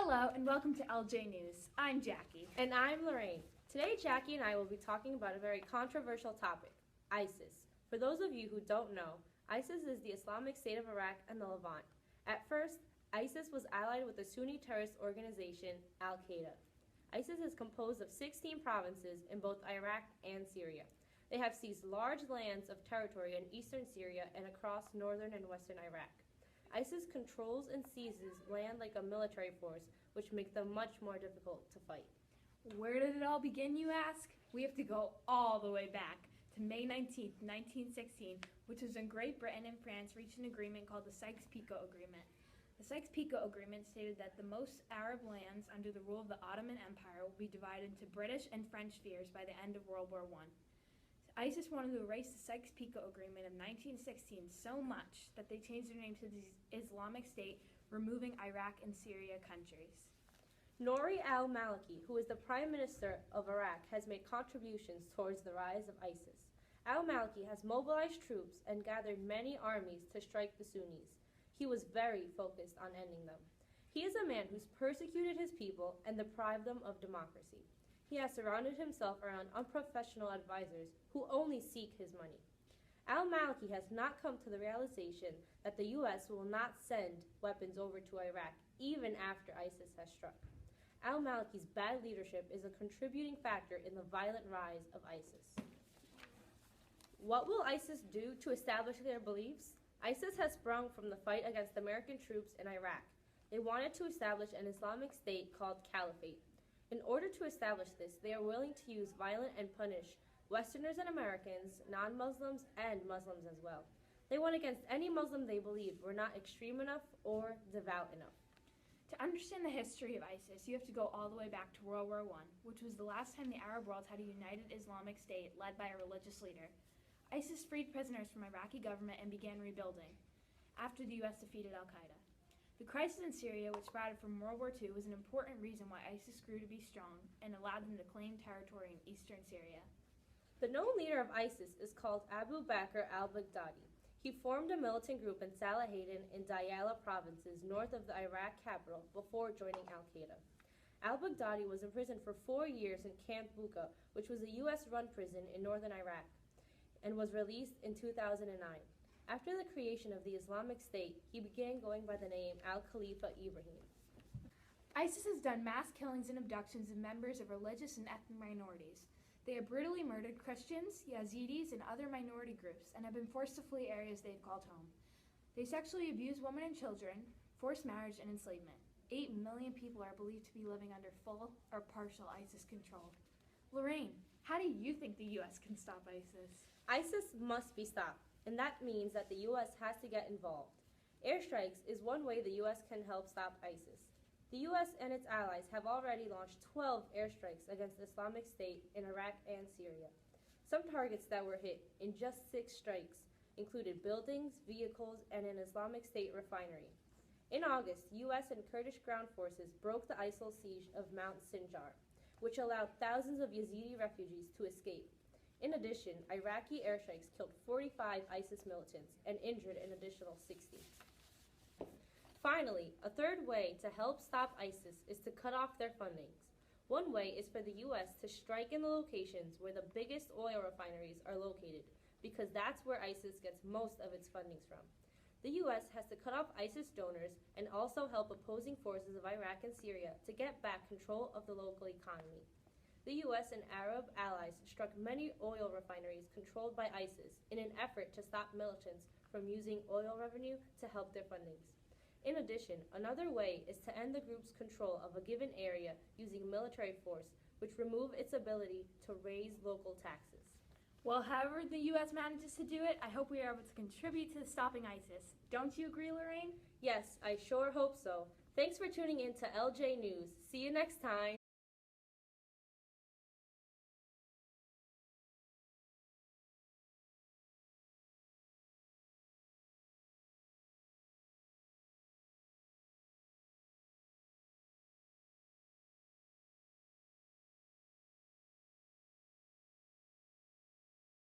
Hello and welcome to LJ News. I'm Jackie. And I'm Lorraine. Today, Jackie and I will be talking about a very controversial topic, ISIS. For those of you who don't know, ISIS is the Islamic State of Iraq and the Levant. At first, ISIS was allied with the Sunni terrorist organization Al-Qaeda. ISIS is composed of 16 provinces in both Iraq and Syria. They have seized large lands of territory in eastern Syria and across northern and western Iraq. ISIS controls and seizes land like a military force, which makes them much more difficult to fight. Where did it all begin, you ask? We have to go all the way back to May 19, 1916, which was when Great Britain and France reached an agreement called the Sykes-Picot Agreement. The Sykes-Picot Agreement stated that the most Arab lands under the rule of the Ottoman Empire will be divided into British and French spheres by the end of World War I. ISIS wanted to erase the Sykes-Picot Agreement of 1916 so much that they changed their name to the Islamic State, removing Iraq and Syria countries. Nouri al-Maliki, who is the Prime Minister of Iraq, has made contributions towards the rise of ISIS. Al-Maliki has mobilized troops and gathered many armies to strike the Sunnis. He was very focused on ending them. He is a man who's persecuted his people and deprived them of democracy. He has surrounded himself around unprofessional advisors who only seek his money. Al-Maliki has not come to the realization that the U.S. will not send weapons over to Iraq even after ISIS has struck. Al-Maliki's bad leadership is a contributing factor in the violent rise of ISIS. What will ISIS do to establish their beliefs? ISIS has sprung from the fight against American troops in Iraq. They wanted to establish an Islamic State called Caliphate. In order to establish this, they are willing to use violence and punish Westerners and Americans, non-Muslims, and Muslims as well. They went against any Muslim they believed were not extreme enough or devout enough. To understand the history of ISIS, you have to go all the way back to World War I, which was the last time the Arab world had a united Islamic State led by a religious leader. ISIS freed prisoners from Iraqi government and began rebuilding after the U.S. defeated Al-Qaeda. The crisis in Syria, which sprouted from World War II, was an important reason why ISIS grew to be strong and allowed them to claim territory in eastern Syria. The known leader of ISIS is called Abu Bakr al-Baghdadi. He formed a militant group in Salahaddin and Diyala provinces north of the Iraq capital before joining Al-Qaeda. Al-Baghdadi was imprisoned for 4 years in Camp Bucca, which was a U.S.-run prison in northern Iraq, and was released in 2009. After the creation of the Islamic State, he began going by the name Al-Khalifa Ibrahim. ISIS has done mass killings and abductions of members of religious and ethnic minorities. They have brutally murdered Christians, Yazidis, and other minority groups, and have been forced to flee areas they have called home. They sexually abuse women and children, forced marriage, and enslavement. 8 million people are believed to be living under full or partial ISIS control. Lorraine, how do you think the U.S. can stop ISIS? ISIS must be stopped, and that means that the U.S. has to get involved. Airstrikes is one way the U.S. can help stop ISIS. The U.S. and its allies have already launched 12 airstrikes against the Islamic State in Iraq and Syria. Some targets that were hit in just 6 strikes included buildings, vehicles, and an Islamic State refinery. In August, U.S. and Kurdish ground forces broke the ISIL siege of Mount Sinjar, which allowed thousands of Yazidi refugees to escape. In addition, Iraqi airstrikes killed 45 ISIS militants and injured an additional 60. Finally, a third way to help stop ISIS is to cut off their fundings. One way is for the U.S. to strike in the locations where the biggest oil refineries are located, because that's where ISIS gets most of its fundings from. The U.S. has to cut off ISIS donors and also help opposing forces of Iraq and Syria to get back control of the local economy. The U.S. and Arab allies struck many oil refineries controlled by ISIS in an effort to stop militants from using oil revenue to help their fundings. In addition, another way is to end the group's control of a given area using military force, which remove its ability to raise local taxes. Well, however the U.S. manages to do it, I hope we are able to contribute to stopping ISIS. Don't you agree, Lorraine? Yes, I sure hope so. Thanks for tuning in to LJ News. See you next time.